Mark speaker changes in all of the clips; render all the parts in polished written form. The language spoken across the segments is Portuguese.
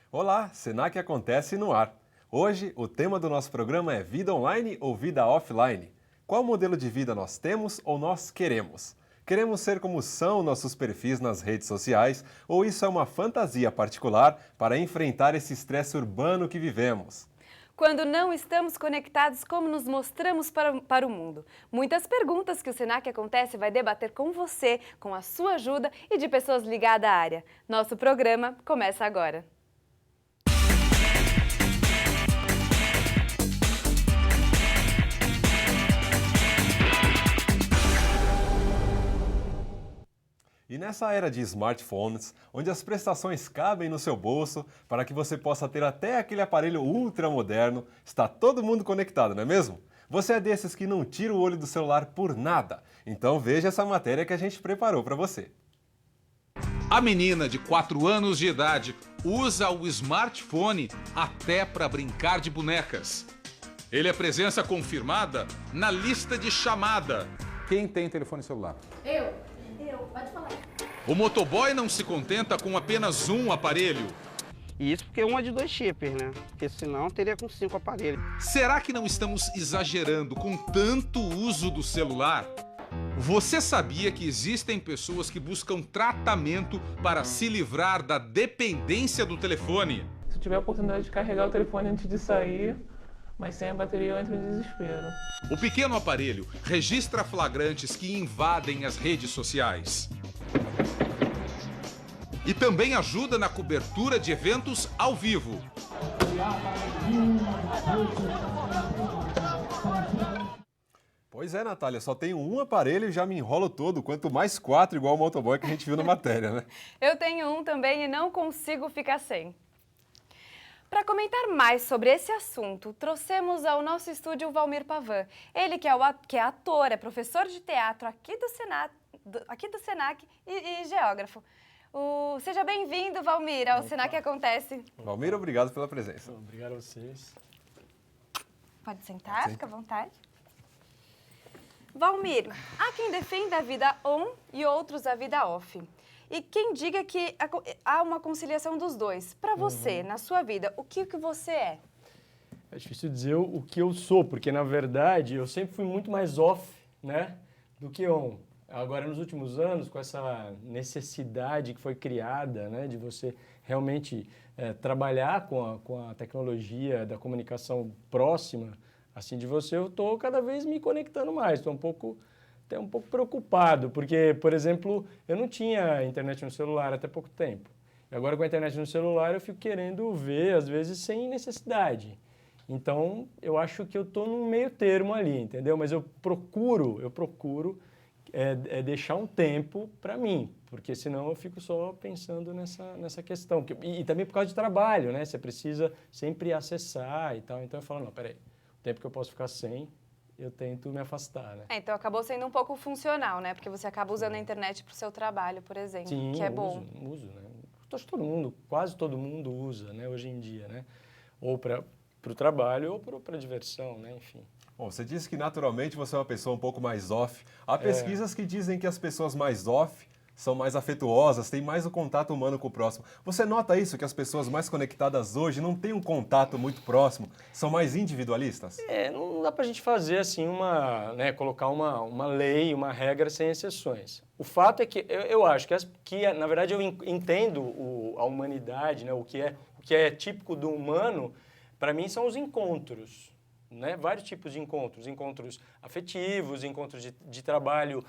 Speaker 1: Olá, Senac Acontece no ar. Hoje, o tema do nosso programa é vida online ou vida offline? Qual modelo de vida nós temos ou nós queremos? Queremos ser como são nossos perfis nas redes sociais ou isso é uma fantasia particular para enfrentar esse estresse urbano que vivemos?
Speaker 2: Quando não estamos conectados, como nos mostramos para o mundo? Muitas perguntas que o Senac Acontece vai debater com você, com a sua ajuda e de pessoas ligadas à área. Nosso programa começa agora.
Speaker 1: E nessa era de smartphones, onde as prestações cabem no seu bolso para que você possa ter até aquele aparelho ultra moderno, está todo mundo conectado, não é mesmo? Você é desses que não tira o olho do celular por nada. Então veja essa matéria que a gente preparou para você.
Speaker 3: A menina de 4 anos de idade usa o smartphone até para brincar de bonecas. Ele é presença confirmada na lista de chamada.
Speaker 4: Quem tem telefone celular?
Speaker 5: Eu, pode falar.
Speaker 3: O motoboy não se contenta com apenas um aparelho.
Speaker 6: E isso porque um é de 2 chips, né? Porque senão teria com 5 aparelhos.
Speaker 3: Será que não estamos exagerando com tanto uso do celular? Você sabia que existem pessoas que buscam tratamento para se livrar da dependência do telefone?
Speaker 7: Se eu tiver a oportunidade de carregar o telefone antes de sair, mas sem a bateria eu entro em desespero.
Speaker 3: O pequeno aparelho registra flagrantes que invadem as redes sociais. E também ajuda na cobertura de eventos ao vivo.
Speaker 1: Pois é, Natália, só tenho um aparelho e já me enrolo todo, quanto mais 4 igual o motoboy que a gente viu na matéria, né?
Speaker 2: Eu tenho um também e não consigo ficar sem. Para comentar mais sobre esse assunto, trouxemos ao nosso estúdio o Valmir Pavan. Ele que é ator, é professor de teatro aqui do Senac e geógrafo. Seja bem-vindo, Valmir, ao Senac Acontece.
Speaker 1: Valmir, obrigado pela presença.
Speaker 8: Obrigado a vocês.
Speaker 2: Pode sentar, fica à vontade. Valmir, há quem defenda a vida on e outros a vida off. E quem diga que há uma conciliação dos dois. Para você, na sua vida, o que você é?
Speaker 8: É difícil dizer o que eu sou, porque na verdade eu sempre fui muito mais off, né, do que on. Agora, nos últimos anos, com essa necessidade que foi criada, né, de você realmente trabalhar com a tecnologia da comunicação próxima, assim, de você, eu estou cada vez me conectando mais, estou até um pouco preocupado, porque, por exemplo, eu não tinha internet no celular até pouco tempo. E agora, com a internet no celular, eu fico querendo ver, às vezes, sem necessidade. Então, eu acho que eu estou num meio termo ali, entendeu? Mas eu procuro deixar um tempo para mim, porque senão eu fico só pensando nessa questão. E também por causa de trabalho, né? Você precisa sempre acessar e tal. Então eu falo, não, peraí, o tempo que eu posso ficar sem, eu tento me afastar, né?
Speaker 2: Então acabou sendo um pouco funcional, né? Porque você acaba usando a internet para o seu trabalho, por exemplo,
Speaker 8: Sim,
Speaker 2: que é bom.
Speaker 8: Uso, né? Acho que todo mundo, quase todo mundo usa, né, hoje em dia, né? Ou para o trabalho ou para diversão, né? Enfim.
Speaker 1: Bom, você disse que naturalmente você é uma pessoa um pouco mais off. Há pesquisas que dizem que as pessoas mais off são mais afetuosas, têm mais o contato humano com o próximo. Você nota isso, que as pessoas mais conectadas hoje não têm um contato muito próximo, são mais individualistas?
Speaker 8: Não dá para a gente fazer assim colocar uma lei, uma regra sem exceções. O fato é que eu acho que na verdade eu entendo a humanidade, né, o que é típico do humano, para mim são os encontros. Né? Vários tipos de encontros afetivos, encontros de trabalho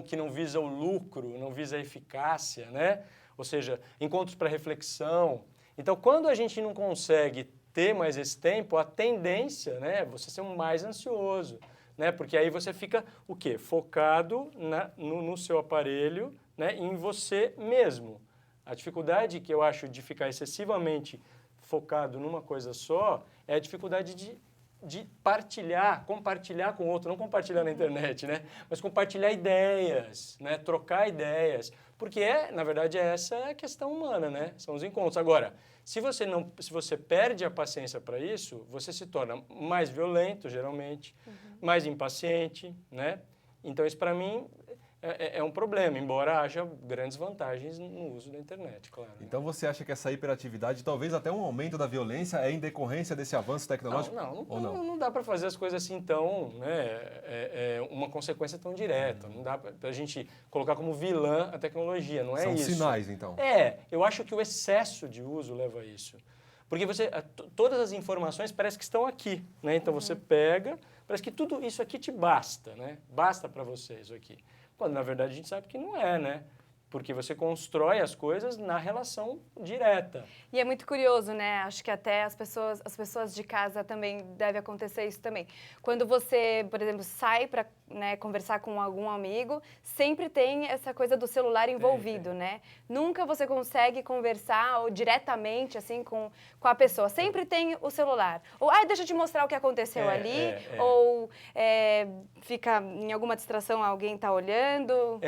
Speaker 8: que não visa o lucro, não visa a eficácia, né? Ou seja, encontros para reflexão. Então, quando a gente não consegue ter mais esse tempo, a tendência, né, é você ser mais ansioso, né? Porque aí você fica o quê? Focado no seu aparelho, né, em você mesmo. A dificuldade que eu acho de ficar excessivamente focado numa coisa só é a dificuldade de compartilhar com o outro, não compartilhar na internet, né? Mas compartilhar ideias, né? Trocar ideias, porque na verdade essa é a questão humana, né? São os encontros. Agora, se você perde a paciência para isso, você se torna mais violento, geralmente, mais impaciente, né? Então isso para mim é um problema, embora haja grandes vantagens no uso da internet, claro. Né?
Speaker 1: Então você acha que essa hiperatividade, talvez até um aumento da violência, é em decorrência desse avanço tecnológico?
Speaker 8: Não dá para fazer as coisas assim tão, né, uma consequência tão direta. Não dá para a gente colocar como vilã a tecnologia, não é
Speaker 1: São
Speaker 8: isso.
Speaker 1: São sinais, então.
Speaker 8: Eu acho que o excesso de uso leva a isso. Porque todas as informações parece que estão aqui, né? Então você pega, parece que tudo isso aqui te basta, né? Basta para você isso aqui. Quando na verdade a gente sabe que não é, né? Porque você constrói as coisas na relação direta.
Speaker 2: E é muito curioso, né? Acho que até as pessoas de casa também deve acontecer isso também. Quando você, por exemplo, sai para, né, conversar com algum amigo, sempre tem essa coisa do celular envolvido, né? Nunca você consegue conversar ou diretamente assim com a pessoa. Sempre tem o celular. Ou, deixa eu te mostrar o que aconteceu ali. Ou fica em alguma distração, alguém está olhando.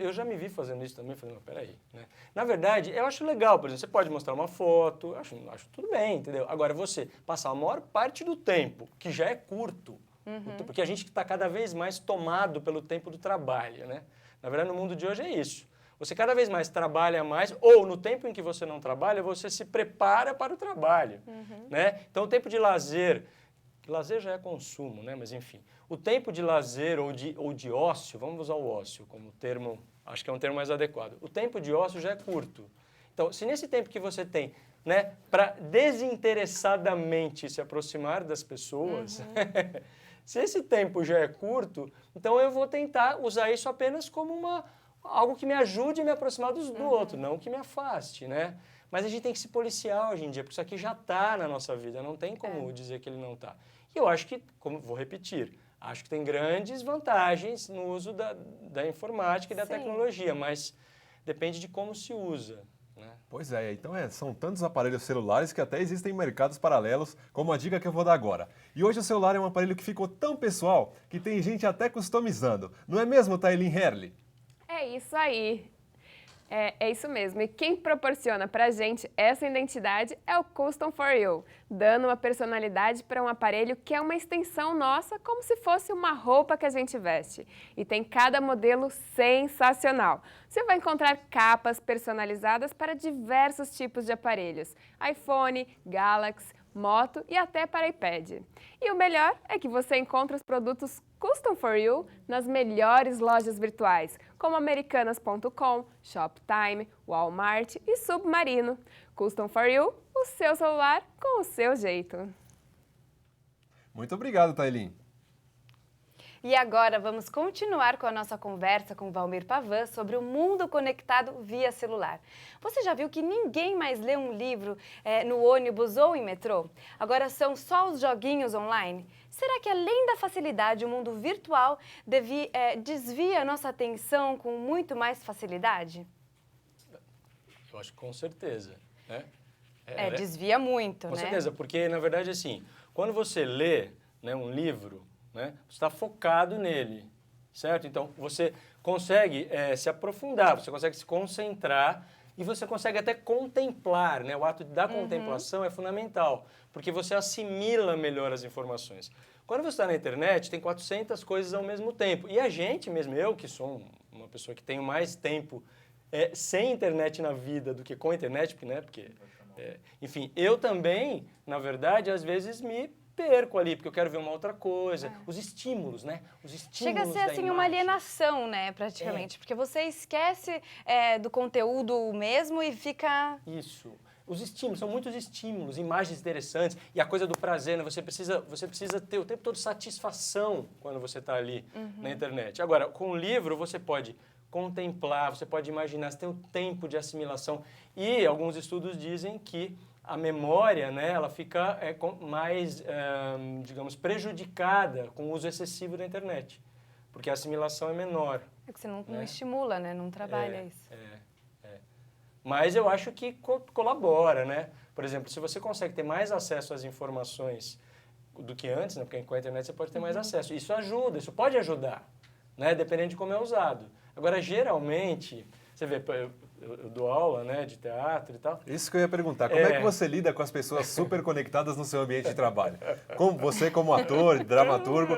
Speaker 8: Eu já me vi fazendo isso também, falei, não, peraí, né? Na verdade, eu acho legal, por exemplo, você pode mostrar uma foto, acho tudo bem, entendeu? Agora, você passar a maior parte do tempo, que já é curto, porque a gente está cada vez mais tomado pelo tempo do trabalho, né? Na verdade, no mundo de hoje é isso. Você cada vez mais trabalha mais, ou no tempo em que você não trabalha, você se prepara para o trabalho, né? Então, o tempo de lazer já é consumo, né? Mas enfim, o tempo de lazer ou de ócio, vamos usar o ócio como termo, acho que é um termo mais adequado. O tempo de ócio já é curto. Então, se nesse tempo que você tem, né, para desinteressadamente se aproximar das pessoas, se esse tempo já é curto, então eu vou tentar usar isso apenas como algo que me ajude a me aproximar do outro, não que me afaste, né? Mas a gente tem que se policiar hoje em dia, porque isso aqui já está na nossa vida, não tem como dizer que ele não está. E eu acho que, como vou repetir, acho que tem grandes vantagens no uso da informática e da tecnologia, mas depende de como se usa. Né?
Speaker 1: Pois é, então são tantos aparelhos celulares que até existem mercados paralelos, como a dica que eu vou dar agora. E hoje o celular é um aparelho que ficou tão pessoal que tem gente até customizando. Não é mesmo, Tailin Herli?
Speaker 9: É isso aí. É isso mesmo. E quem proporciona pra gente essa identidade é o Custom for You, dando uma personalidade para um aparelho que é uma extensão nossa, como se fosse uma roupa que a gente veste. E tem cada modelo sensacional. Você vai encontrar capas personalizadas para diversos tipos de aparelhos: iPhone, Galaxy, Moto e até para iPad. E o melhor é que você encontra os produtos Custom for You nas melhores lojas virtuais, como Americanas.com, Shoptime, Walmart e Submarino. Custom for You, o seu celular com o seu jeito.
Speaker 1: Muito obrigado, Tailin.
Speaker 2: E agora vamos continuar com a nossa conversa com Valmir Pavan sobre o mundo conectado via celular. Você já viu que ninguém mais lê um livro no ônibus ou em metrô? Agora são só os joguinhos online? Será que além da facilidade, o mundo virtual desvia a nossa atenção com muito mais facilidade?
Speaker 8: Eu acho que com certeza. Né?
Speaker 2: Desvia muito,
Speaker 8: com
Speaker 2: né?
Speaker 8: Com certeza, porque na verdade assim, quando você lê, né, um livro, né, você está focado nele, certo? Então, você consegue se aprofundar, você consegue se concentrar e você consegue até contemplar, né? O ato da contemplação é fundamental, porque você assimila melhor as informações. Quando você está na internet, tem 400 coisas ao mesmo tempo. E a gente mesmo, eu que sou uma pessoa que tenho mais tempo sem internet na vida do que com internet, enfim, eu também, na verdade, às vezes me perco ali, porque eu quero ver uma outra coisa. Os estímulos, né? Os estímulos
Speaker 2: chega a ser assim
Speaker 8: imagem.
Speaker 2: Uma alienação, né, praticamente, porque você esquece do conteúdo mesmo e fica...
Speaker 8: Isso. Os estímulos, são muitos estímulos, imagens interessantes, e a coisa do prazer, né? Você precisa ter o tempo todo satisfação quando você está ali na internet. Agora, com o livro, você pode contemplar, você pode imaginar, você tem o tempo de assimilação, e alguns estudos dizem que a memória, né, ela fica mais, digamos, prejudicada com o uso excessivo da internet, porque a assimilação é menor.
Speaker 2: É que você não estimula, né? Não trabalha isso.
Speaker 8: Mas eu acho que colabora, né? Por exemplo, se você consegue ter mais acesso às informações do que antes, né, porque com a internet você pode ter mais acesso. Isso ajuda, isso pode ajudar, né, dependendo de como é usado. Agora, geralmente, você vê, eu dou aula, né, de teatro e tal.
Speaker 1: Isso que eu ia perguntar, como é que você lida com as pessoas super conectadas no seu ambiente de trabalho? Como você, como ator, dramaturgo,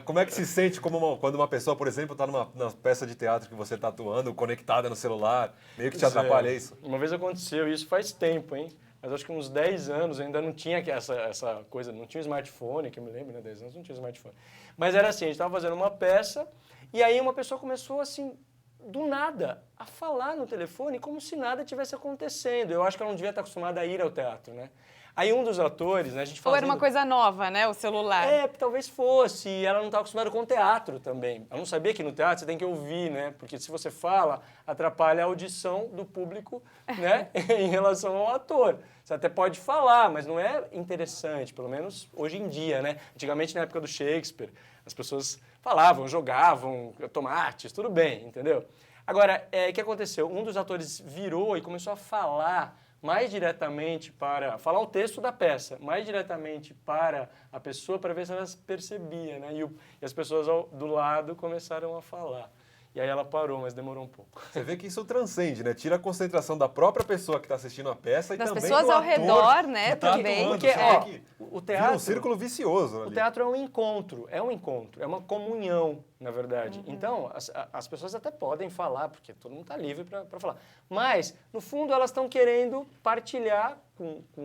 Speaker 1: como é que se sente quando uma pessoa, por exemplo, está numa peça de teatro que você está atuando, conectada no celular, meio que te atrapalha isso?
Speaker 8: Uma vez aconteceu isso faz tempo, hein? Mas acho que uns 10 anos eu ainda não tinha essa coisa, não tinha smartphone, que eu me lembro, né? 10 anos não tinha smartphone. Mas era assim, a gente estava fazendo uma peça e aí uma pessoa começou assim, do nada, a falar no telefone como se nada tivesse acontecendo. Eu acho que ela não devia estar acostumada a ir ao teatro, né? Aí um dos atores, né, a gente
Speaker 2: Ou
Speaker 8: fazendo...
Speaker 2: era uma coisa nova, né, o celular?
Speaker 8: Talvez fosse. E ela não estava acostumada com teatro também. Ela não sabia que no teatro você tem que ouvir, né? Porque se você fala, atrapalha a audição do público, né? Em relação ao ator. Você até pode falar, mas não é interessante, pelo menos hoje em dia, né? Antigamente, na época do Shakespeare, as pessoas falavam, jogavam tomates, tudo bem, entendeu? Agora, o que aconteceu? Um dos atores virou e começou a falar mais diretamente falar o texto da peça, mais diretamente para a pessoa, para ver se ela percebia, né? E as pessoas do lado começaram a falar. E aí ela parou, mas demorou um pouco.
Speaker 1: Você vê que isso transcende, né? Tira a concentração da própria pessoa que está assistindo a peça e
Speaker 2: das
Speaker 1: também
Speaker 2: pessoas
Speaker 1: do
Speaker 2: ao
Speaker 1: ator
Speaker 2: redor, né,
Speaker 1: que tá
Speaker 2: também.
Speaker 1: atuando.
Speaker 8: Porque,
Speaker 1: Você vê que
Speaker 8: o teatro...
Speaker 1: vira um círculo vicioso ali.
Speaker 8: O teatro é um encontro, é uma comunhão, na verdade. Então, as pessoas até podem falar, porque todo mundo está livre para falar. Mas, no fundo, elas estão querendo partilhar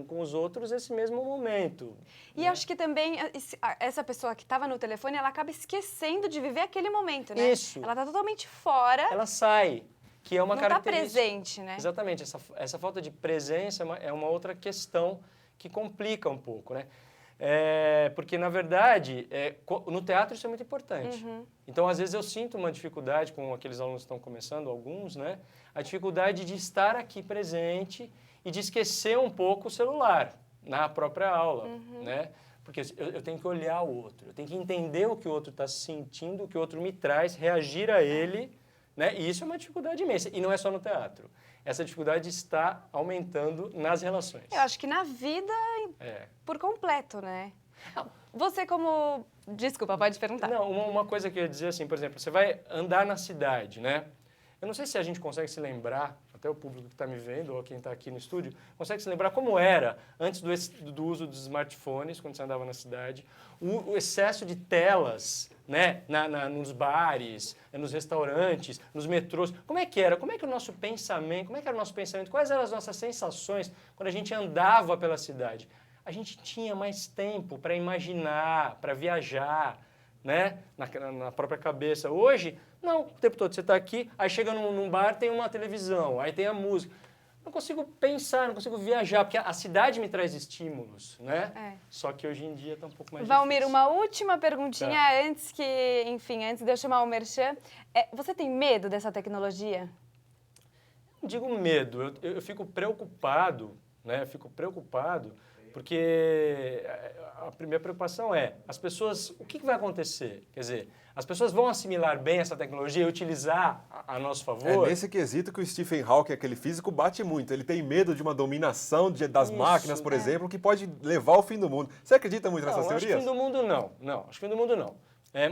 Speaker 8: com os outros esse mesmo momento.
Speaker 2: E acho que também essa pessoa que estava no telefone, ela acaba esquecendo de viver aquele momento, né?
Speaker 8: Isso.
Speaker 2: Ela está totalmente fora.
Speaker 8: Ela sai, que é uma
Speaker 2: não está
Speaker 8: característica...
Speaker 2: presente, né?
Speaker 8: Exatamente. Essa falta de presença é uma outra questão que complica um pouco, né? Porque, na verdade, no teatro isso é muito importante. Então, às vezes, eu sinto uma dificuldade com aqueles alunos que estão começando, alguns, né? A dificuldade de estar aqui presente e de esquecer um pouco o celular na própria aula, né? Porque eu tenho que olhar o outro, eu tenho que entender o que o outro está sentindo, o que o outro me traz, reagir a ele, né? E isso é uma dificuldade imensa. E não é só no teatro. Essa dificuldade está aumentando nas relações.
Speaker 2: Eu acho que na vida por completo, né? Você como... Desculpa, pode perguntar.
Speaker 8: Não, uma coisa que eu ia dizer assim, por exemplo, você vai andar na cidade, né? Eu não sei se a gente consegue se lembrar, até o público que está me vendo, ou quem está aqui no estúdio, consegue se lembrar como era antes do uso dos smartphones, quando você andava na cidade, o excesso de telas, né, nos bares, nos restaurantes, nos metrôs. Como é que era? Como é que era o nosso pensamento? Quais eram as nossas sensações quando a gente andava pela cidade? A gente tinha mais tempo para imaginar, para viajar, né, na própria cabeça. Hoje, não, o tempo todo você está aqui, aí chega num bar, tem uma televisão, aí tem a música. Não consigo pensar, não consigo viajar, porque a cidade me traz estímulos, né? Só que hoje em dia está um pouco mais
Speaker 2: Valmir,
Speaker 8: difícil.
Speaker 2: uma última perguntinha antes de eu chamar o Merchan. Você tem medo dessa tecnologia?
Speaker 8: Não digo medo, eu fico preocupado, né? Porque a primeira preocupação as pessoas, o que vai acontecer? Quer dizer, as pessoas vão assimilar bem essa tecnologia e utilizar a nosso favor?
Speaker 1: É nesse quesito que o Stephen Hawking, aquele físico, bate muito. Ele tem medo de uma dominação das máquinas, por exemplo, que pode levar ao fim do mundo. Você acredita muito nessas teorias?
Speaker 8: Acho que fim do mundo não. Acho que fim do mundo não.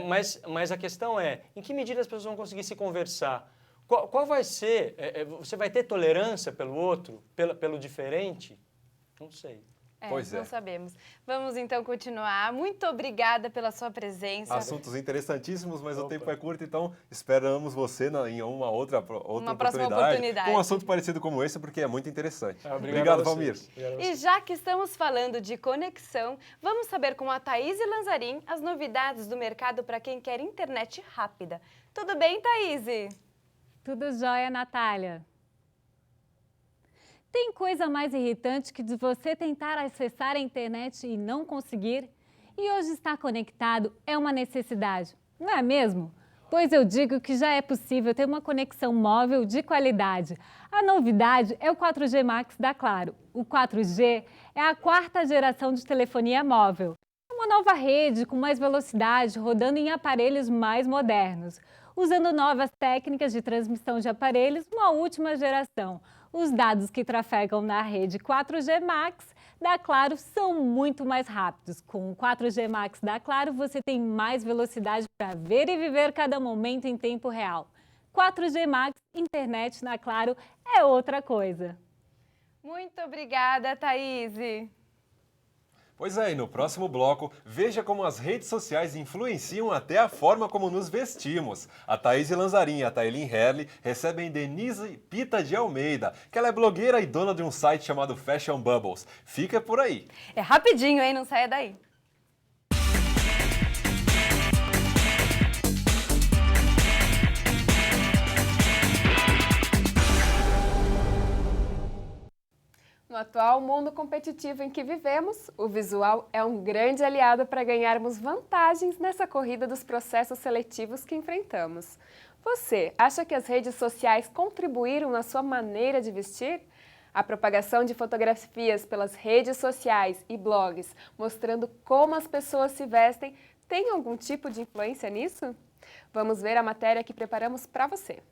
Speaker 8: Mas a questão em que medida as pessoas vão conseguir se conversar? Qual vai ser? Você vai ter tolerância pelo outro, pelo diferente? Não sei.
Speaker 2: Não sabemos. Vamos então continuar. Muito obrigada pela sua presença.
Speaker 1: Assuntos interessantíssimos, mas o tempo é curto, então esperamos você em uma outra oportunidade com um assunto parecido como esse, porque é muito interessante. Obrigado, Valmir.
Speaker 2: E já que estamos falando de conexão, vamos saber com a Thaís Lanzarin as novidades do mercado para quem quer internet rápida. Tudo bem, Thaís?
Speaker 10: Tudo jóia, Natália. Tem coisa mais irritante que de você tentar acessar a internet e não conseguir? E hoje estar conectado é uma necessidade, não é mesmo? Pois eu digo que já é possível ter uma conexão móvel de qualidade. A novidade é o 4G Max da Claro. O 4G é a 4ª geração de telefonia móvel. É uma nova rede com mais velocidade, rodando em aparelhos mais modernos, usando novas técnicas de transmissão de aparelhos, uma última geração. Os dados que trafegam na rede 4G Max da Claro são muito mais rápidos. Com o 4G Max da Claro, você tem mais velocidade para ver e viver cada momento em tempo real. 4G Max, internet na Claro é outra coisa.
Speaker 2: Muito obrigada, Thaís.
Speaker 1: Pois é, e no próximo bloco, veja como as redes sociais influenciam até a forma como nos vestimos. A Thaís Lanzarin e a Tailin Herli recebem Denise Pita de Almeida, que ela é blogueira e dona de um site chamado Fashion Bubbles. Fica por aí.
Speaker 2: É rapidinho, hein? Não saia daí.
Speaker 9: No atual mundo competitivo em que vivemos, o visual é um grande aliado para ganharmos vantagens nessa corrida dos processos seletivos que enfrentamos. Você acha que as redes sociais contribuíram na sua maneira de vestir? A propagação de fotografias pelas redes sociais e blogs mostrando como as pessoas se vestem tem algum tipo de influência nisso? Vamos ver a matéria que preparamos para você.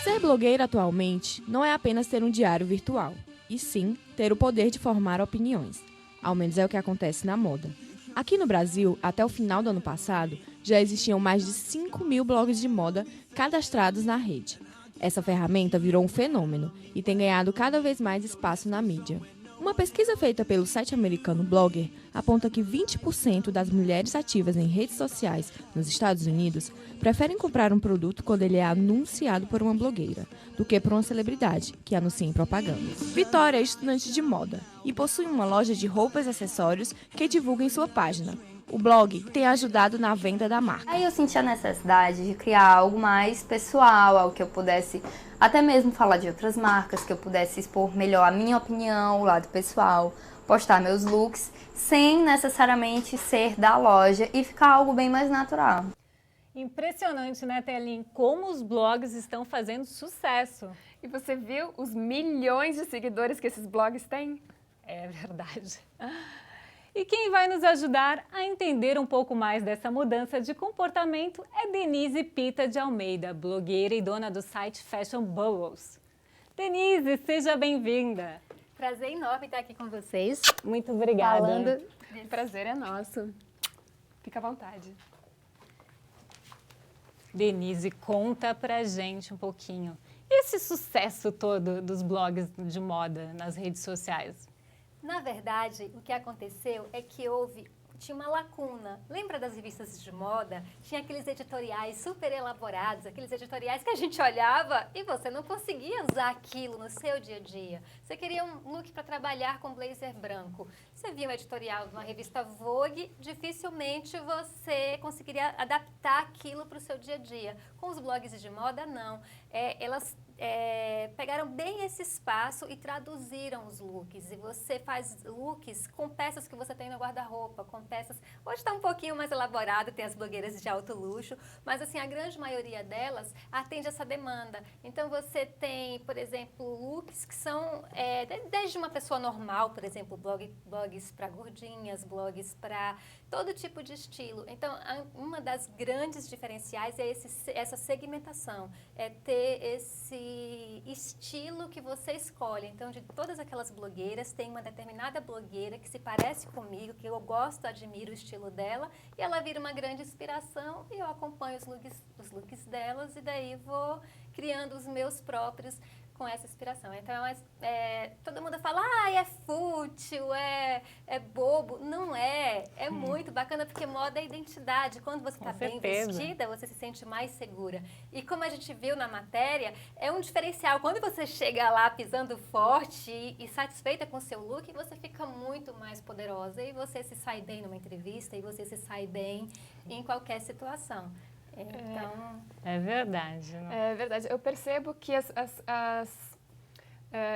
Speaker 11: Ser blogueira atualmente não é apenas ter um diário virtual, e sim ter o poder de formar opiniões. Ao menos é o que acontece na moda. Aqui no Brasil, até o final do ano passado, já existiam mais de 5.000 blogs de moda cadastrados na rede. Essa ferramenta virou um fenômeno e tem ganhado cada vez mais espaço na mídia. Uma pesquisa feita pelo site americano Blogger aponta que 20% das mulheres ativas em redes sociais nos Estados Unidos preferem comprar um produto quando ele é anunciado por uma blogueira, do que por uma celebridade que anuncia em propagandas. Vitória é estudante de moda e possui uma loja de roupas e acessórios que divulga em sua página. O blog tem ajudado na venda da marca.
Speaker 5: Aí eu senti a necessidade de criar algo mais pessoal, algo que eu pudesse até mesmo falar de outras marcas, que eu pudesse expor melhor a minha opinião, o lado pessoal, postar meus looks, sem necessariamente ser da loja e ficar algo bem mais natural.
Speaker 10: Impressionante, né, Thelin? Como os blogs estão fazendo sucesso.
Speaker 9: E você viu os milhões de seguidores que esses blogs têm?
Speaker 10: É verdade. E quem vai nos ajudar a entender um pouco mais dessa mudança de comportamento é Denise Pita de Almeida, blogueira e dona do site Fashion Bubbles. Denise, seja bem-vinda.
Speaker 5: Prazer enorme estar aqui com vocês.
Speaker 10: Muito obrigada.
Speaker 9: O prazer é nosso. Fica à vontade.
Speaker 10: Denise, conta pra gente um pouquinho. Esse sucesso todo dos blogs de moda nas redes sociais.
Speaker 12: Na verdade, o que aconteceu é que tinha uma lacuna. Lembra das revistas de moda? Tinha aqueles editoriais super elaborados, aqueles editoriais que a gente olhava e você não conseguia usar aquilo no seu dia a dia. Você queria um look para trabalhar com blazer branco. Você via um editorial de uma revista Vogue, dificilmente você conseguiria adaptar aquilo para o seu dia a dia. Com os blogs de moda, não. Elas pegaram bem esse espaço e traduziram os looks. E você faz looks com peças que você tem no guarda-roupa, com peças... Hoje está um pouquinho mais elaborado, tem as blogueiras de alto luxo, mas assim, a grande maioria delas atende essa demanda. Então você tem, por exemplo, looks que são desde uma pessoa normal, por exemplo, blogs para gordinhas, blogs para todo tipo de estilo. Então, uma das grandes diferenciais é essa segmentação, é ter esse estilo que você escolhe. Então, de todas aquelas blogueiras, tem uma determinada blogueira que se parece comigo, que eu gosto, admiro o estilo dela, e ela vira uma grande inspiração e eu acompanho os looks delas e daí vou criando os meus próprios com essa inspiração. Então, todo mundo fala, é fútil, é bobo. Não é. É muito bacana, porque moda é identidade. Quando você está bem vestida, você se sente mais segura. E como a gente viu na matéria, é um diferencial. Quando você chega lá pisando forte e satisfeita com o seu look, você fica muito mais poderosa. E você se sai bem numa entrevista, e você se sai bem em qualquer situação. Então...
Speaker 10: É verdade. Né?
Speaker 9: É verdade. Eu percebo que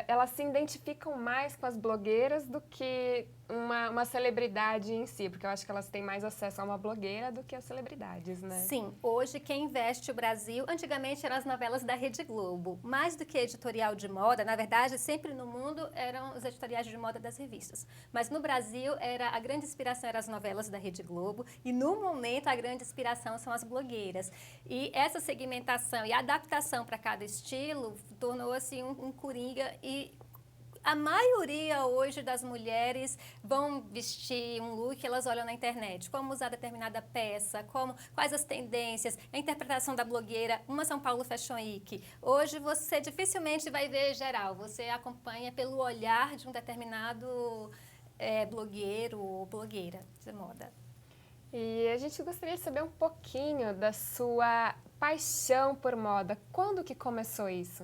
Speaker 9: elas se identificam mais com as blogueiras do que uma celebridade em si, porque eu acho que elas têm mais acesso a uma blogueira do que as celebridades, né?
Speaker 12: Sim, hoje quem veste o Brasil, antigamente eram as novelas da Rede Globo, mais do que editorial de moda, na verdade sempre no mundo eram os editoriais de moda das revistas, mas no Brasil a grande inspiração eram as novelas da Rede Globo e no momento a grande inspiração são as blogueiras. E essa segmentação e adaptação para cada estilo tornou assim um coringa e a maioria hoje das mulheres vão vestir um look, elas olham na internet, como usar determinada peça, quais as tendências, a interpretação da blogueira, uma São Paulo Fashion Week. Hoje você dificilmente vai ver geral, você acompanha pelo olhar de um determinado blogueiro ou blogueira de moda.
Speaker 9: E a gente gostaria de saber um pouquinho da sua paixão por moda. Quando que começou isso?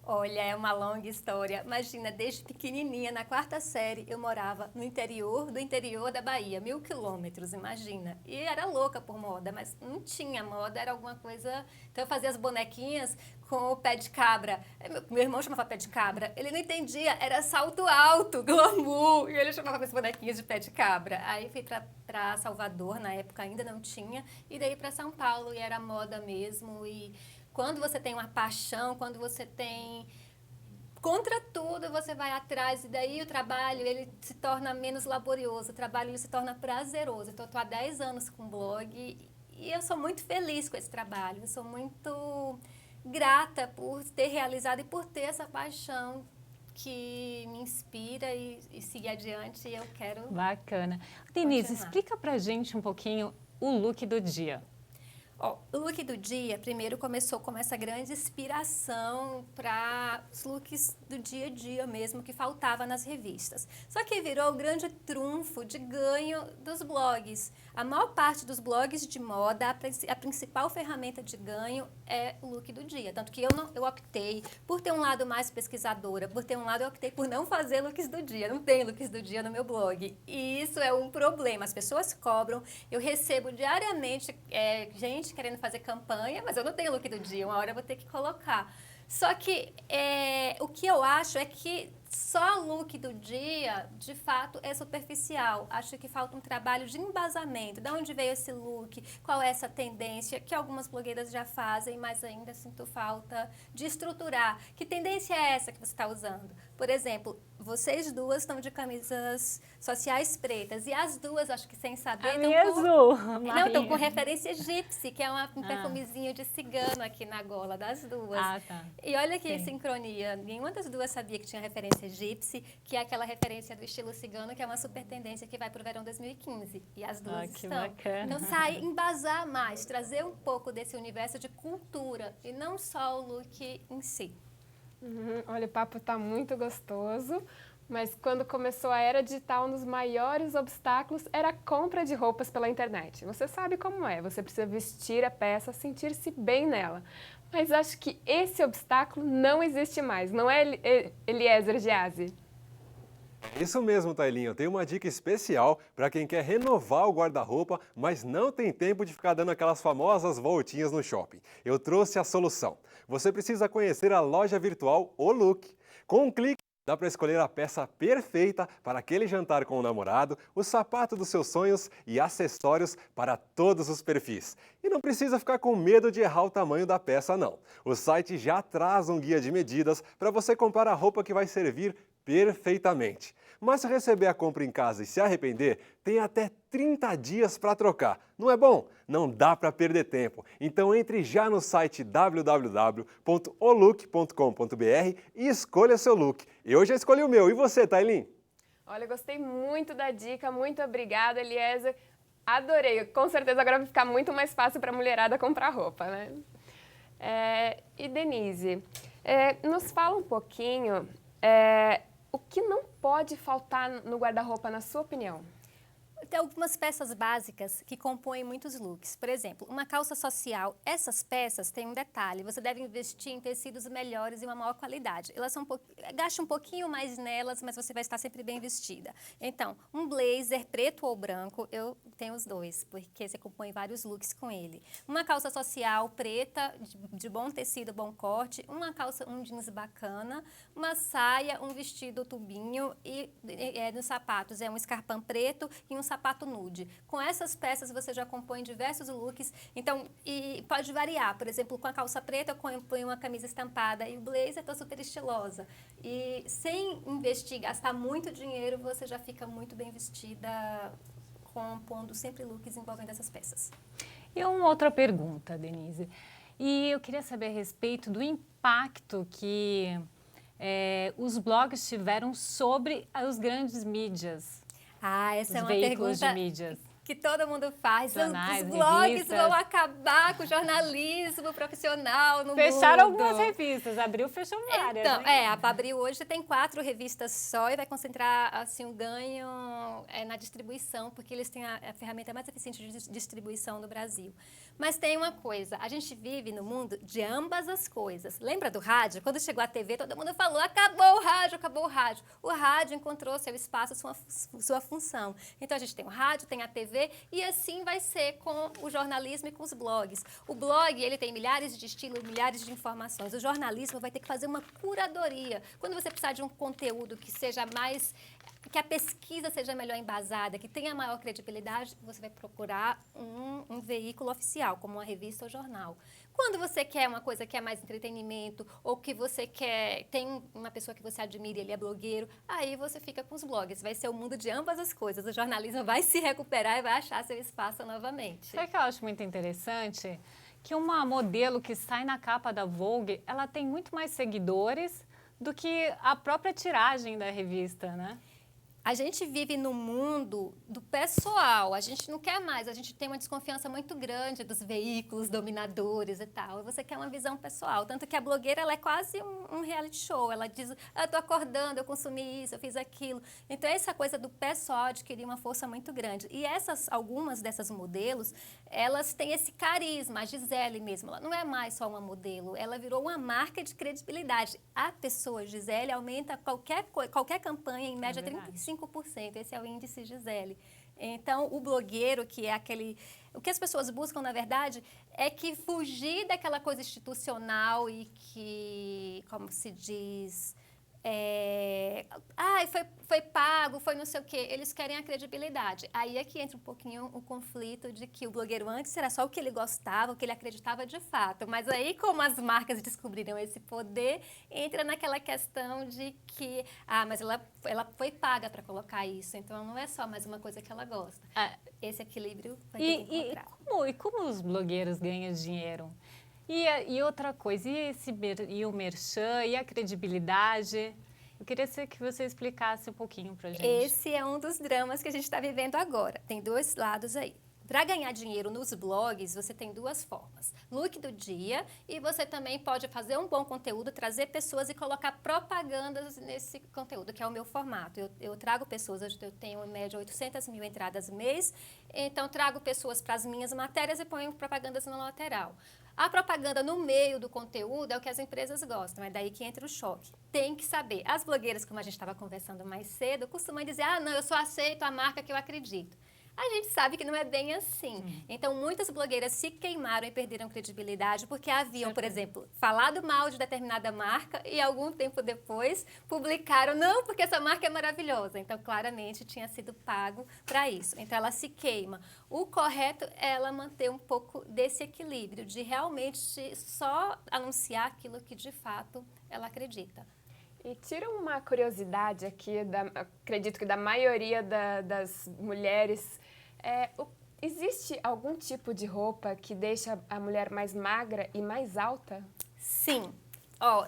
Speaker 12: Olha, é uma longa história. Imagina, desde pequenininha, na 4ª série, eu morava no interior do interior da Bahia, 1000 quilômetros, imagina. E era louca por moda, mas não tinha moda, era alguma coisa... Então eu fazia as bonequinhas com o pé de cabra. Meu irmão chamava pé de cabra, ele não entendia, era salto alto, glamour, e ele chamava com as bonequinhas de pé de cabra. Aí fui para Salvador, na época ainda não tinha, e daí para São Paulo, e era moda mesmo, e... Quando você tem uma paixão, quando você tem... Contra tudo, você vai atrás e daí o trabalho ele se torna menos laborioso, o trabalho ele se torna prazeroso. Então, eu estou há 10 anos com blog e eu sou muito feliz com esse trabalho. Eu sou muito grata por ter realizado e por ter essa paixão que me inspira e seguir adiante e eu quero...
Speaker 10: Bacana. Denise,
Speaker 12: continuar.
Speaker 10: explica pra gente um pouquinho o look do dia.
Speaker 12: O look do dia, primeiro começou como essa grande inspiração para os looks do dia a dia mesmo, que faltava nas revistas. Só que virou o grande trunfo de ganho dos blogs. A maior parte dos blogs de moda, a principal ferramenta de ganho é o look do dia. Tanto que eu optei por ter um lado mais pesquisadora, por ter um lado eu optei por não fazer looks do dia. Não tem looks do dia no meu blog. E isso é um problema. As pessoas cobram, eu recebo diariamente gente querendo fazer campanha, mas eu não tenho look do dia, uma hora eu vou ter que colocar. Só que o que eu acho é que só look do dia, de fato, é superficial. Acho que falta um trabalho de embasamento. De onde veio esse look? Qual é essa tendência? Que algumas blogueiras já fazem, mas ainda sinto falta de estruturar. Que tendência é essa que você está usando? Por exemplo, vocês duas estão de camisas sociais pretas. E as duas, acho que sem saber...
Speaker 10: A minha azul.
Speaker 12: Não, estão com referência Gypsy, que é um perfumezinho de cigano aqui na gola das duas.
Speaker 10: Ah, tá.
Speaker 12: E olha que sincronia. Nenhuma das duas sabia que tinha referência Gypsy, que é aquela referência do estilo cigano, que é uma super tendência que vai para o verão 2015. E as duas
Speaker 10: que
Speaker 12: estão.
Speaker 10: bacana.
Speaker 12: Então, embasar mais, trazer um pouco desse universo de cultura e não só o look em si.
Speaker 9: Olha, o papo tá muito gostoso, mas quando começou a era digital, um dos maiores obstáculos era a compra de roupas pela internet. Você sabe como é, você precisa vestir a peça, sentir-se bem nela. Mas acho que esse obstáculo não existe mais, não é, Eliezer Giazzi?
Speaker 1: Isso mesmo, Tailinha. Eu tenho uma dica especial para quem quer renovar o guarda-roupa, mas não tem tempo de ficar dando aquelas famosas voltinhas no shopping. Eu trouxe a solução. Você precisa conhecer a loja virtual O Look. Com um clique, dá para escolher a peça perfeita para aquele jantar com o namorado, o sapato dos seus sonhos e acessórios para todos os perfis. E não precisa ficar com medo de errar o tamanho da peça, não. O site já traz um guia de medidas para você comprar a roupa que vai servir perfeitamente. Mas se receber a compra em casa e se arrepender, tem até 30 dias para trocar. Não é bom? Não dá para perder tempo. Então entre já no site www.olook.com.br e escolha seu look. Eu já escolhi o meu. E você, Tailin?
Speaker 9: Olha, gostei muito da dica, muito obrigada, Eliezer. Adorei. Com certeza agora vai ficar muito mais fácil para a mulherada comprar roupa, né? E Denise, nos fala um pouquinho... o que não pode faltar no guarda-roupa, na sua opinião?
Speaker 12: Tem algumas peças básicas que compõem muitos looks. Por exemplo, uma calça social. Essas peças têm um detalhe. Você deve investir em tecidos melhores e uma maior qualidade. Elas são gaste um pouquinho mais nelas, mas você vai estar sempre bem vestida. Então, um blazer preto ou branco, eu tenho os dois, porque você compõe vários looks com ele. Uma calça social preta, de bom tecido, bom corte. Uma calça, um jeans bacana. Uma saia, um vestido tubinho e nos sapatos é um escarpão preto e um sapato nude. Com essas peças você já compõe diversos looks, então, e pode variar. Por exemplo, com a calça preta eu componho uma camisa estampada e o blazer estou super estilosa. E sem investir, gastar muito dinheiro, você já fica muito bem vestida, compondo sempre looks envolvendo essas peças.
Speaker 10: E uma outra pergunta, Denise. E eu queria saber a respeito do impacto que os blogs tiveram sobre os grandes mídias?
Speaker 12: Essa é uma
Speaker 10: veículos
Speaker 12: pergunta
Speaker 10: de mídias.
Speaker 12: que todo mundo faz.
Speaker 10: Jornais,
Speaker 12: os blogs
Speaker 10: revistas.
Speaker 12: vão acabar com o jornalismo profissional no
Speaker 10: Fecharam
Speaker 12: mundo.
Speaker 10: algumas revistas, Abril fechou várias.
Speaker 12: Então,
Speaker 10: né?
Speaker 12: a Abril hoje tem 4 revistas só e vai concentrar assim, o ganho na distribuição, porque eles têm a ferramenta mais eficiente de distribuição do Brasil. Mas tem uma coisa, a gente vive no mundo de ambas as coisas. Lembra do rádio? Quando chegou a TV, todo mundo falou, acabou o rádio, acabou o rádio. O rádio encontrou seu espaço, sua função. Então, a gente tem o rádio, tem a TV, e assim vai ser com o jornalismo e com os blogs. O blog, ele tem milhares de estilos, milhares de informações. O jornalismo vai ter que fazer uma curadoria. Quando você precisar de um conteúdo que seja mais... que a pesquisa seja melhor embasada, que tenha maior credibilidade, você vai procurar um veículo oficial, como uma revista ou jornal. Quando você quer uma coisa que é mais entretenimento, ou que você tem uma pessoa que você admira e ele é blogueiro, aí você fica com os blogs. Vai ser o mundo de ambas as coisas. O jornalismo vai se recuperar e vai achar seu espaço novamente.
Speaker 10: Sabe o que eu acho muito interessante? Que uma modelo que sai na capa da Vogue, ela tem muito mais seguidores do que a própria tiragem da revista, né?
Speaker 12: A gente vive no mundo do pessoal, a gente não quer mais, a gente tem uma desconfiança muito grande dos veículos dominadores e tal, e você quer uma visão pessoal, tanto que a blogueira ela é quase um reality show, ela diz, eu tô acordando, eu consumi isso, eu fiz aquilo, então essa coisa do pessoal adquiriu uma força muito grande, e algumas dessas modelos, elas têm esse carisma, a Gisele mesmo, ela não é mais só uma modelo, ela virou uma marca de credibilidade, a pessoa Gisele aumenta qualquer campanha em média 35%. Esse é o índice Gisele. Então, o blogueiro, que é aquele... O que as pessoas buscam, na verdade, é que fugir daquela coisa institucional e que, como se diz... foi pago, foi não sei o quê. Eles querem a credibilidade. Aí é que entra um pouquinho o conflito de que o blogueiro antes era só o que ele gostava, o que ele acreditava de fato. Mas aí, como as marcas descobriram esse poder, entra naquela questão de que, mas ela foi paga para colocar isso, então não é só mais uma coisa que ela gosta. Esse equilíbrio vai ter que encontrar.
Speaker 10: E como os blogueiros ganham dinheiro? E outra coisa, e o merchan, e a credibilidade? Eu queria que você explicasse um pouquinho pra gente.
Speaker 12: Esse é um dos dramas que a gente está vivendo agora. Tem 2 lados aí. Para ganhar dinheiro nos blogs, você tem 2 formas. Look do dia, e você também pode fazer um bom conteúdo, trazer pessoas e colocar propagandas nesse conteúdo, que é o meu formato. Eu trago pessoas, eu tenho em média 800 mil entradas mês, então trago pessoas para as minhas matérias e ponho propagandas na lateral. A propaganda no meio do conteúdo é o que as empresas gostam, é daí que entra o choque. Tem que saber. As blogueiras, como a gente estava conversando mais cedo, costumam dizer, não, eu só aceito a marca que eu acredito. A gente sabe que não é bem assim. Então, muitas blogueiras se queimaram e perderam credibilidade porque haviam, por exemplo, falado mal de determinada marca e algum tempo depois publicaram, não, porque essa marca é maravilhosa. Então, claramente, tinha sido pago para isso. Então, ela se queima. O correto é ela manter um pouco desse equilíbrio, de realmente só anunciar aquilo que, de fato, ela acredita.
Speaker 9: E tira uma curiosidade aqui, acredito que da maioria das mulheres, existe algum tipo de roupa que deixa a mulher mais magra e mais alta?
Speaker 12: Sim.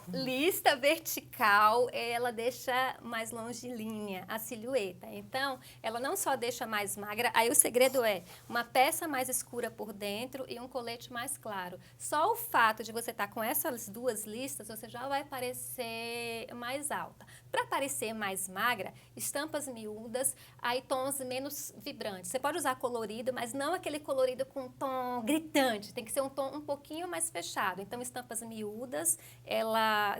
Speaker 12: Lista vertical, ela deixa mais longilínea a silhueta. Então, ela não só deixa mais magra, aí o segredo é uma peça mais escura por dentro e um colete mais claro. Só o fato de você estar com essas 2 listas, você já vai parecer mais alta. Para parecer mais magra, estampas miúdas, aí tons menos vibrantes. Você pode usar colorido, mas não aquele colorido com tom gritante, tem que ser um tom um pouquinho mais fechado. Então, estampas miúdas,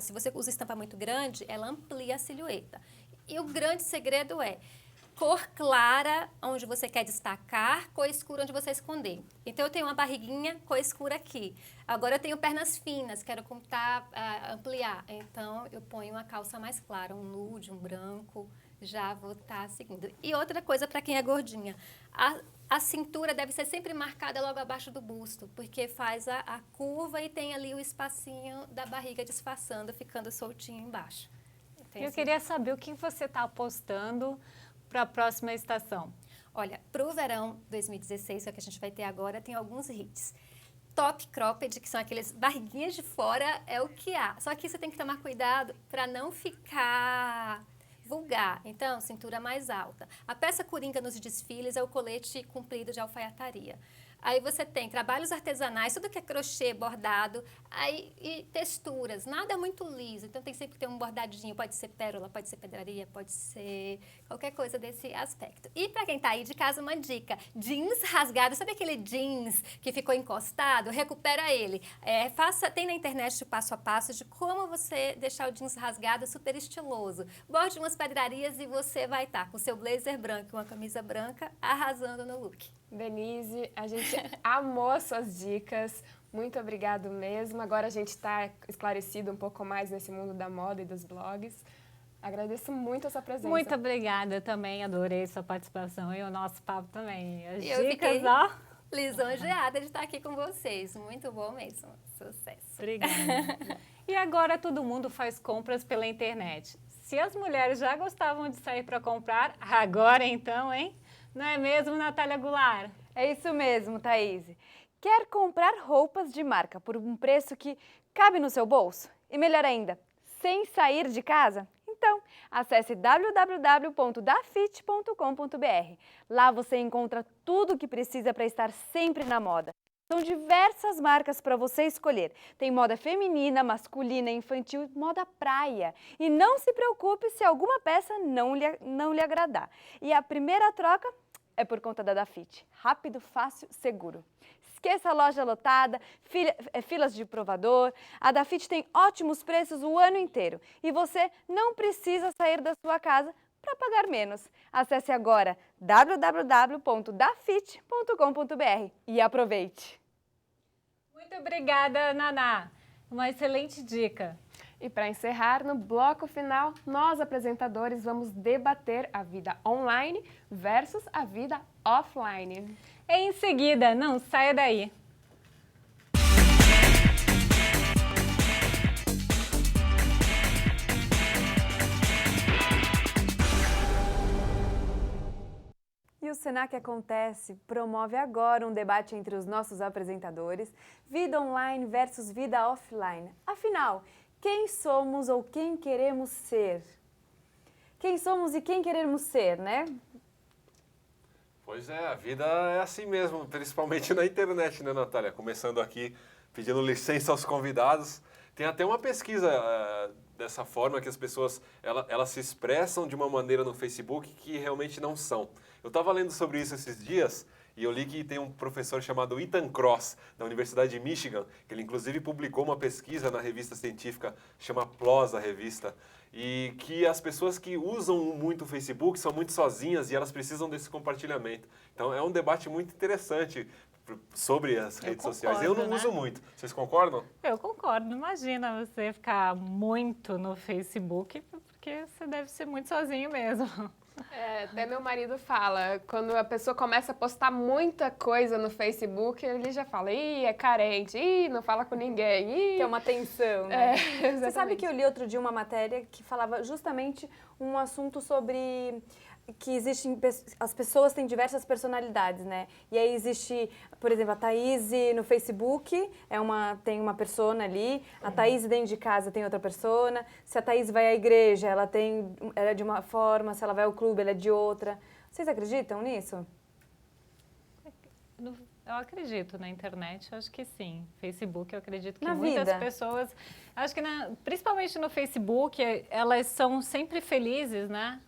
Speaker 12: se você usa estampa muito grande, ela amplia a silhueta. E o grande segredo é cor clara, onde você quer destacar, cor escura, onde você esconder. Então, eu tenho uma barriguinha, cor escura aqui. Agora, eu tenho pernas finas, quero ampliar. Então, eu ponho uma calça mais clara, um nude, um branco, já vou estar seguindo. E outra coisa para quem é gordinha, a cintura deve ser sempre marcada logo abaixo do busto, porque faz a curva e tem ali o espacinho da barriga disfarçando, ficando soltinho embaixo.
Speaker 10: Eu queria saber o que você está apostando para a próxima estação.
Speaker 12: Olha, para o verão 2016, que é o que a gente vai ter agora, tem alguns hits. top cropped, que são aqueles barriguinhas de fora, é o que há. Só que você tem que tomar cuidado para não ficar vulgar. Então, cintura mais alta. A peça coringa nos desfiles é o colete comprido de alfaiataria. Aí você tem trabalhos artesanais, tudo que é crochê, bordado, aí, e texturas, nada muito liso. Então tem sempre que ter um bordadinho, pode ser pérola, pode ser pedraria, pode ser qualquer coisa desse aspecto. E para quem tá aí de casa, uma dica, jeans rasgado, sabe aquele jeans que ficou encostado? Recupera ele. Tem na internet o passo a passo de como você deixar o jeans rasgado super estiloso. Borde umas pedrarias e você vai estar com o seu blazer branco e uma camisa branca arrasando no look.
Speaker 9: Denise, a gente amou suas dicas, muito obrigado mesmo. Agora a gente está esclarecido um pouco mais nesse mundo da moda e dos blogs. Agradeço muito a sua presença.
Speaker 10: Muito obrigada, eu também adorei sua participação e o nosso papo também. As
Speaker 12: eu
Speaker 10: dicas,
Speaker 12: fiquei
Speaker 10: ó.
Speaker 12: lisonjeada de estar aqui com vocês, muito bom mesmo, sucesso.
Speaker 10: Obrigada. E agora todo mundo faz compras pela internet. Se as mulheres já gostavam de sair para comprar, agora então, hein? Não é mesmo, Natália Goulart?
Speaker 2: É isso mesmo, Thaís. Quer comprar roupas de marca por um preço que cabe no seu bolso? E melhor ainda, sem sair de casa? Então, acesse www.dafit.com.br. Lá você encontra tudo o que precisa para estar sempre na moda. São diversas marcas para você escolher. Tem moda feminina, masculina, infantil, moda praia. E não se preocupe se alguma peça não lhe agradar. E a primeira troca é por conta da Dafit. Rápido, fácil, seguro. Esqueça a loja lotada, filas de provador. A Dafit tem ótimos preços o ano inteiro. E você não precisa sair da sua casa para pagar menos. Acesse agora www.dafit.com.br e aproveite.
Speaker 10: Muito obrigada, Naná. Uma excelente dica.
Speaker 9: E para encerrar, no bloco final, nós apresentadores vamos debater a vida online versus a vida offline.
Speaker 10: Em seguida, não saia daí.
Speaker 2: E o Senac Acontece promove agora um debate entre os nossos apresentadores, vida online versus vida offline. Afinal, quem somos ou quem queremos ser? Quem somos e quem queremos ser, né?
Speaker 1: Pois é, a vida é assim mesmo, principalmente na internet, né, Natália? Começando aqui, pedindo licença aos convidados. Tem até uma pesquisa dessa forma que as pessoas elas se expressam de uma maneira no Facebook que realmente não são. Eu estava lendo sobre isso esses dias e eu li que tem um professor chamado Ethan Kross, da Universidade de Michigan, que ele inclusive publicou uma pesquisa na revista científica, chama PLOS, a revista, e que as pessoas que usam muito o Facebook são muito sozinhas e elas precisam desse compartilhamento. Então é um debate muito interessante sobre as redes sociais. Eu não uso muito. Vocês concordam?
Speaker 10: Eu concordo. Imagina você ficar muito no Facebook, porque você deve ser muito sozinho mesmo.
Speaker 9: Até meu marido fala, quando a pessoa começa a postar muita coisa no Facebook, ele já fala, ih, é carente, ih, não fala com ninguém, ih.
Speaker 2: Que é uma tensão, né?
Speaker 9: Você
Speaker 2: sabe que eu li outro dia uma matéria que falava justamente um assunto sobre que existem, as pessoas têm diversas personalidades, né? E aí existe, por exemplo, a Thaís no Facebook, tem uma persona ali, a Thaís dentro de casa tem outra persona, se a Thaís vai à igreja, ela é de uma forma, se ela vai ao clube, ela é de outra. Vocês acreditam nisso?
Speaker 10: Eu acredito na internet, acho que sim. Facebook, eu acredito que
Speaker 2: na
Speaker 10: muitas
Speaker 2: vida.
Speaker 10: Pessoas, acho que principalmente no Facebook, elas são sempre felizes, né?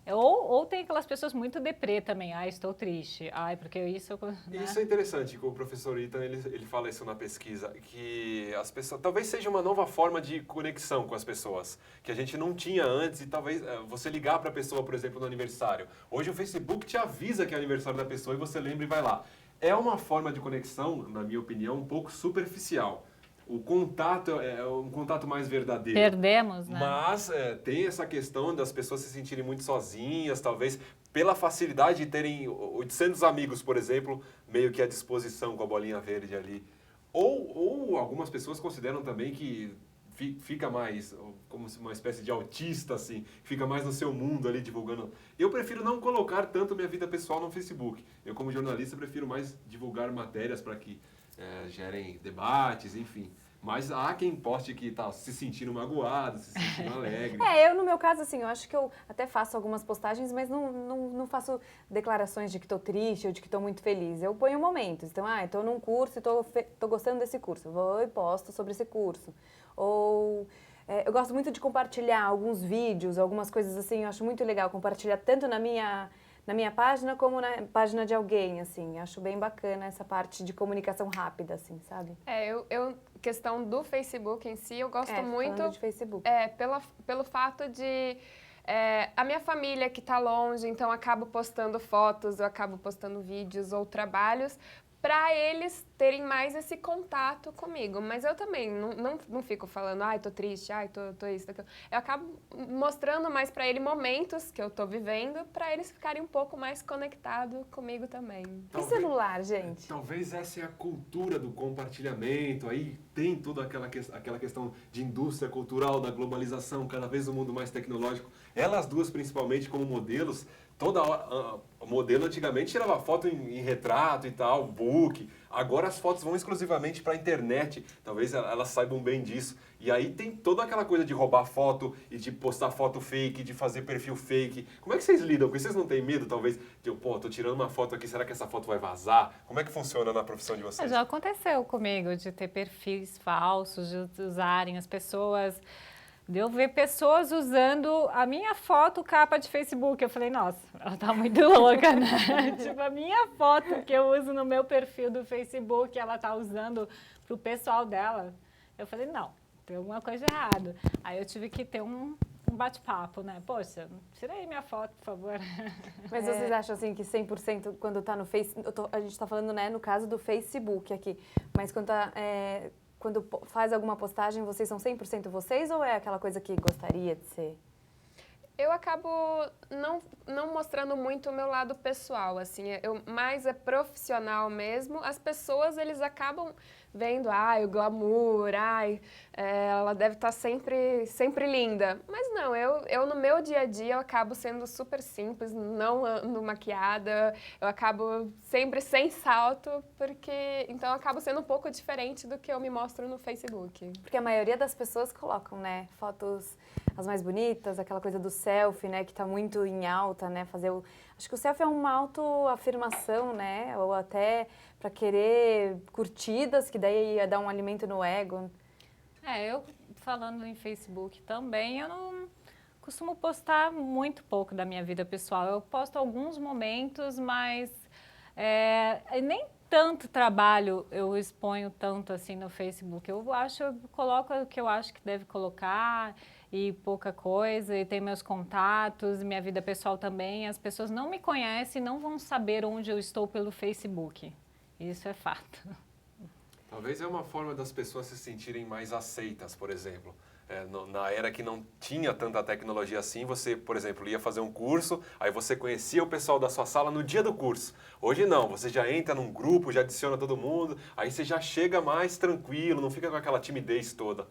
Speaker 10: Ou tem aquelas pessoas muito deprê também. Ai, estou triste. Ai, porque isso... Né?
Speaker 1: Isso é interessante, que o professor Ethan, ele fala isso na pesquisa, que as pessoas... Talvez seja uma nova forma de conexão com as pessoas, que a gente não tinha antes, e talvez você ligar para a pessoa, por exemplo, no aniversário. Hoje o Facebook te avisa que é aniversário da pessoa e você lembra e vai lá. É uma forma de conexão, na minha opinião, um pouco superficial. O contato é um contato mais verdadeiro.
Speaker 10: Perdemos, né?
Speaker 1: Mas tem essa questão das pessoas se sentirem muito sozinhas, talvez pela facilidade de terem 800 amigos, por exemplo, meio que à disposição com a bolinha verde ali. Ou algumas pessoas consideram também que fica mais como uma espécie de autista, assim, fica mais no seu mundo ali divulgando. Eu prefiro não colocar tanto minha vida pessoal no Facebook. Eu, como jornalista, prefiro mais divulgar matérias para que gerem debates, enfim. Mas há quem poste que tá se sentindo magoado, se sentindo alegre.
Speaker 2: Eu no meu caso, assim, eu acho que eu até faço algumas postagens, mas não faço declarações de que estou triste ou de que estou muito feliz. Eu ponho momentos. Então, estou num curso e estou gostando desse curso. Vou e posto sobre esse curso. Ou eu gosto muito de compartilhar alguns vídeos, algumas coisas assim. Eu acho muito legal compartilhar tanto na minha página como na página de alguém, assim. Acho bem bacana essa parte de comunicação rápida, assim, sabe?
Speaker 9: Questão do Facebook em si, eu gosto muito...
Speaker 2: falando de Facebook.
Speaker 9: Pelo fato de... a minha família que está longe, então eu acabo postando fotos, eu acabo postando vídeos ou trabalhos para eles terem mais esse contato comigo. Mas eu também não fico falando, tô triste, tô isso, daquilo. Eu acabo mostrando mais para ele momentos que eu tô vivendo para eles ficarem um pouco mais conectados comigo também.
Speaker 2: E celular, gente?
Speaker 1: Talvez essa é a cultura do compartilhamento, aí tem toda aquela questão de indústria cultural, da globalização, cada vez um mundo mais tecnológico. Elas duas, principalmente, como modelos, toda hora, o modelo antigamente tirava foto em retrato e tal, book. Agora as fotos vão exclusivamente para a internet. Talvez elas saibam bem disso. E aí tem toda aquela coisa de roubar foto e de postar foto fake, de fazer perfil fake. Como é que vocês lidam com isso? Vocês não têm medo, talvez, de tô tirando uma foto aqui, será que essa foto vai vazar? Como é que funciona na profissão de vocês?
Speaker 10: Já aconteceu comigo de ter perfis falsos, de usarem as pessoas... De eu ver pessoas usando a minha foto capa de Facebook. Eu falei, nossa, ela tá muito louca, né? Tipo, a minha foto que eu uso no meu perfil do Facebook, ela tá usando pro pessoal dela. Eu falei, não, tem alguma coisa errada. Aí eu tive que ter um bate-papo, né? Poxa, tira aí minha foto, por favor.
Speaker 2: Mas vocês acham assim que 100% quando tá no Facebook... A gente tá falando, né, no caso do Facebook aqui. Mas quando faz alguma postagem, vocês são 100% vocês ou é aquela coisa que gostaria de ser?
Speaker 9: Eu acabo não mostrando muito o meu lado pessoal, assim, mais é profissional mesmo. As pessoas, eles acabam vendo, o glamour, ela deve estar sempre linda. Mas não, eu no meu dia a dia eu acabo sendo super simples, não ando maquiada, eu acabo sempre sem salto, então eu acabo sendo um pouco diferente do que eu me mostro no Facebook.
Speaker 2: Porque a maioria das pessoas colocam, né, fotos as mais bonitas, aquela coisa do selfie, né, que tá muito em alta, né, acho que o selfie é uma autoafirmação, né, ou até para querer curtidas, que daí ia dar um alimento no ego.
Speaker 10: Eu falando em Facebook também, eu não costumo postar muito pouco da minha vida pessoal. Eu posto alguns momentos, mas nem tanto trabalho eu exponho tanto assim no Facebook. Eu coloco o que eu acho que deve colocar e pouca coisa, e tem meus contatos, minha vida pessoal também. As pessoas não me conhecem, não vão saber onde eu estou pelo Facebook. Isso é fato.
Speaker 1: Talvez é uma forma das pessoas se sentirem mais aceitas, por exemplo. Na era que não tinha tanta tecnologia assim, você, por exemplo, ia fazer um curso, aí você conhecia o pessoal da sua sala no dia do curso. Hoje não, você já entra num grupo, já adiciona todo mundo, aí você já chega mais tranquilo, não fica com aquela timidez toda.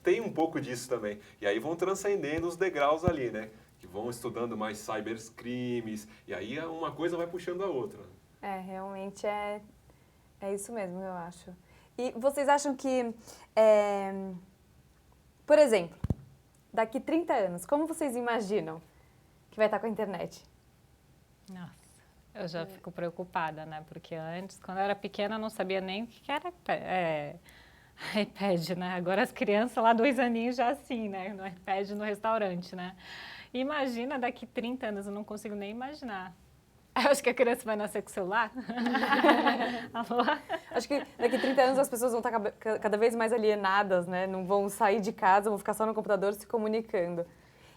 Speaker 1: Tem um pouco disso também. E aí vão transcendendo os degraus ali, né? Que vão estudando mais cybercrimes, e aí uma coisa vai puxando a outra.
Speaker 2: Realmente é isso mesmo, eu acho. E vocês acham que, por exemplo, daqui 30 anos, como vocês imaginam que vai estar com a internet?
Speaker 10: Nossa, eu já fico preocupada, né? Porque antes, quando eu era pequena, eu não sabia nem o que era iPad, né? Agora as crianças lá 2 aninhos já assim, né? No iPad no restaurante, né? Imagina daqui 30 anos, eu não consigo nem imaginar. Eu acho que a criança vai nascer com o celular. Alô?
Speaker 2: Acho que daqui 30 anos as pessoas vão estar cada vez mais alienadas, né? Não vão sair de casa, vão ficar só no computador se comunicando.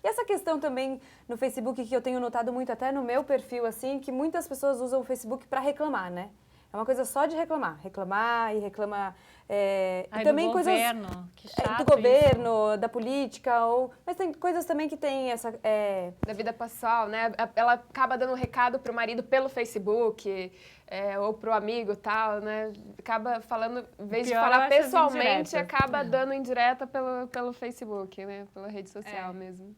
Speaker 2: E essa questão também no Facebook, que eu tenho notado muito até no meu perfil, assim, que muitas pessoas usam o Facebook para reclamar, né? É uma coisa só de reclamar e reclama e também
Speaker 10: do
Speaker 2: coisas
Speaker 10: governo, que chato
Speaker 2: do governo, da política, mas tem coisas também que tem essa
Speaker 9: da vida pessoal, né? Ela acaba dando recado pro marido pelo Facebook, ou pro amigo, tal, né? Acaba falando, em vez de falar pessoalmente, acaba dando indireta pelo Facebook, né? Pela rede social mesmo.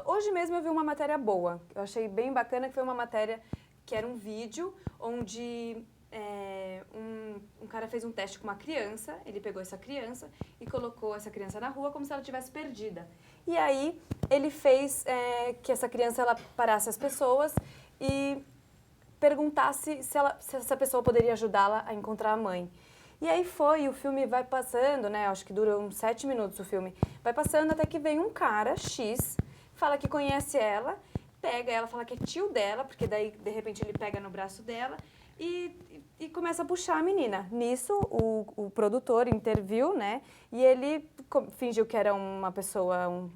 Speaker 2: Hoje mesmo eu vi uma matéria boa, eu achei bem bacana, que foi uma matéria que era um vídeo onde um um cara fez um teste com uma criança, ele pegou essa criança e colocou essa criança na rua como se ela estivesse perdida. E aí ele fez que essa criança ela parasse as pessoas e perguntasse se essa pessoa poderia ajudá-la a encontrar a mãe. E aí o filme vai passando, né? Acho que dura uns 7 minutos o filme. Vai passando até que vem um cara, X, fala que conhece ela, pega ela, fala que é tio dela, porque daí, de repente, ele pega no braço dela e começa a puxar a menina. Nisso, o produtor interviu, né? E ele fingiu que era uma pessoa,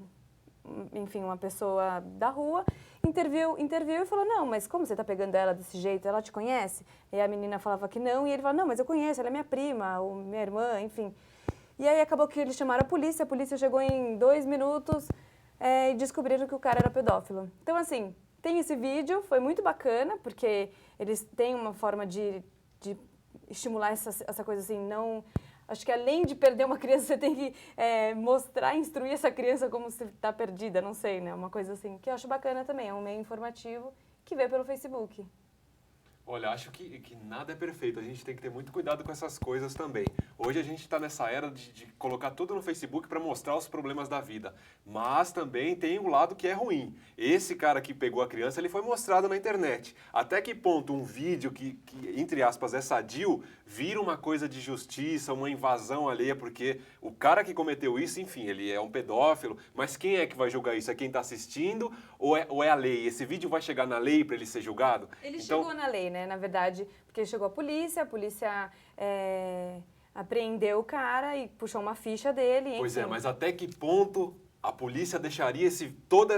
Speaker 2: uma pessoa da rua, interviu e falou, não, mas como você tá pegando ela desse jeito? Ela te conhece? E a menina falava que não, e ele falou, não, mas eu conheço, ela é minha prima, ou minha irmã, enfim. E aí acabou que eles chamaram a polícia chegou em 2 minutos e descobriram que o cara era pedófilo. Então, assim, tem esse vídeo, foi muito bacana, porque eles têm uma forma de estimular essa coisa assim, não... Acho que além de perder uma criança, você tem que mostrar, instruir essa criança como se está perdida, não sei, né? Uma coisa assim, que eu acho bacana também, é um meio informativo que vê pelo Facebook.
Speaker 1: Olha, acho que nada é perfeito, a gente tem que ter muito cuidado com essas coisas também. Hoje a gente está nessa era de colocar tudo no Facebook para mostrar os problemas da vida, mas também tem um lado que é ruim. Esse cara que pegou a criança, ele foi mostrado na internet. Até que ponto um vídeo que entre aspas, é sadio, vira uma coisa de justiça, uma invasão alheia, porque o cara que cometeu isso, enfim, ele é um pedófilo, mas quem é que vai julgar isso? É quem está assistindo ou é a lei? Esse vídeo vai chegar na lei para ele ser julgado?
Speaker 2: Ele chegou na lei, né? Na verdade, porque chegou a polícia apreendeu o cara e puxou uma ficha dele. Enfim.
Speaker 1: Pois é, mas até que ponto a polícia deixaria toda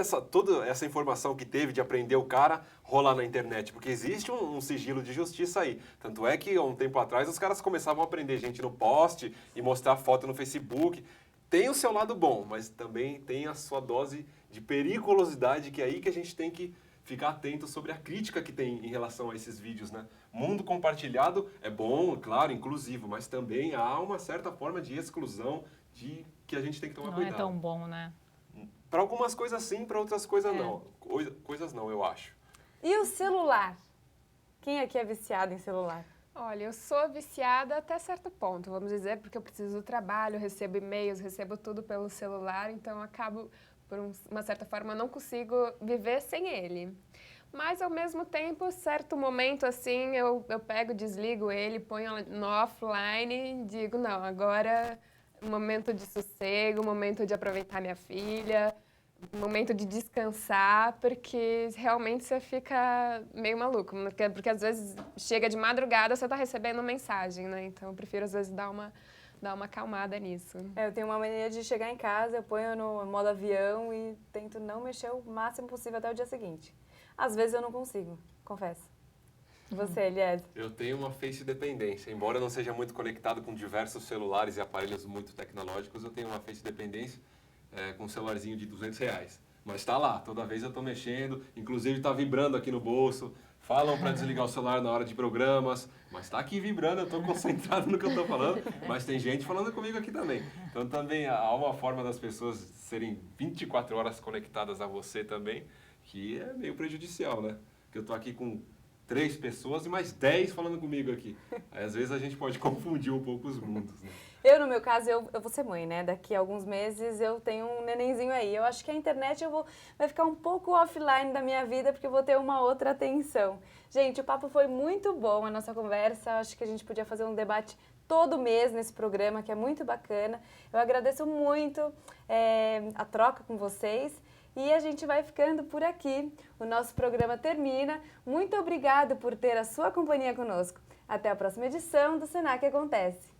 Speaker 1: essa informação que teve de apreender o cara rolar na internet? Porque existe um sigilo de justiça aí. Tanto é que, há um tempo atrás, os caras começavam a prender gente no post e mostrar foto no Facebook. Tem o seu lado bom, mas também tem a sua dose de periculosidade, que é aí que a gente tem que ficar atento sobre a crítica que tem em relação a esses vídeos, né? Mundo compartilhado é bom, claro, inclusivo, mas também há uma certa forma de exclusão que a gente tem que tomar cuidado.
Speaker 10: Não é tão bom, né?
Speaker 1: Para algumas coisas sim, para outras coisas não. Coisas não, eu acho.
Speaker 2: E o celular? Quem aqui é viciado em celular?
Speaker 9: Olha, eu sou viciada até certo ponto, vamos dizer, porque eu preciso do trabalho, recebo e-mails, recebo tudo pelo celular, então eu acabo, por uma certa forma, eu não consigo viver sem ele. Mas, ao mesmo tempo, certo momento, assim, eu pego, desligo ele, ponho no offline e digo, não, agora é um momento de sossego, um momento de aproveitar minha filha, um momento de descansar, porque realmente você fica meio maluco, porque às vezes chega de madrugada, você está recebendo mensagem, né? Então, eu prefiro, às vezes, dar uma acalmada nisso.
Speaker 2: Eu tenho uma mania de chegar em casa, eu ponho no modo avião e tento não mexer o máximo possível até o dia seguinte. Às vezes eu não consigo, confesso. Você, Elias?
Speaker 1: Eu tenho uma face dependência. Embora eu não seja muito conectado com diversos celulares e aparelhos muito tecnológicos, eu tenho uma face dependência com um celularzinho de R$200. Mas está lá, toda vez eu estou mexendo, inclusive está vibrando aqui no bolso. Falam para desligar o celular na hora de programas, mas está aqui vibrando, eu estou concentrado no que eu estou falando, mas tem gente falando comigo aqui também. Então também há uma forma das pessoas serem 24 horas conectadas a você também, que é meio prejudicial, né? Porque eu estou aqui com 3 pessoas e mais 10 falando comigo aqui. Aí às vezes a gente pode confundir um pouco os mundos, né?
Speaker 2: No meu caso, eu vou ser mãe, né? Daqui a alguns meses eu tenho um nenenzinho aí. Eu acho que a internet vai ficar um pouco offline da minha vida, porque eu vou ter uma outra atenção. Gente, o papo foi muito bom, a nossa conversa. Eu acho que a gente podia fazer um debate todo mês nesse programa, que é muito bacana. Eu agradeço muito a troca com vocês. E a gente vai ficando por aqui. O nosso programa termina. Muito obrigado por ter a sua companhia conosco. Até a próxima edição do Senac Acontece.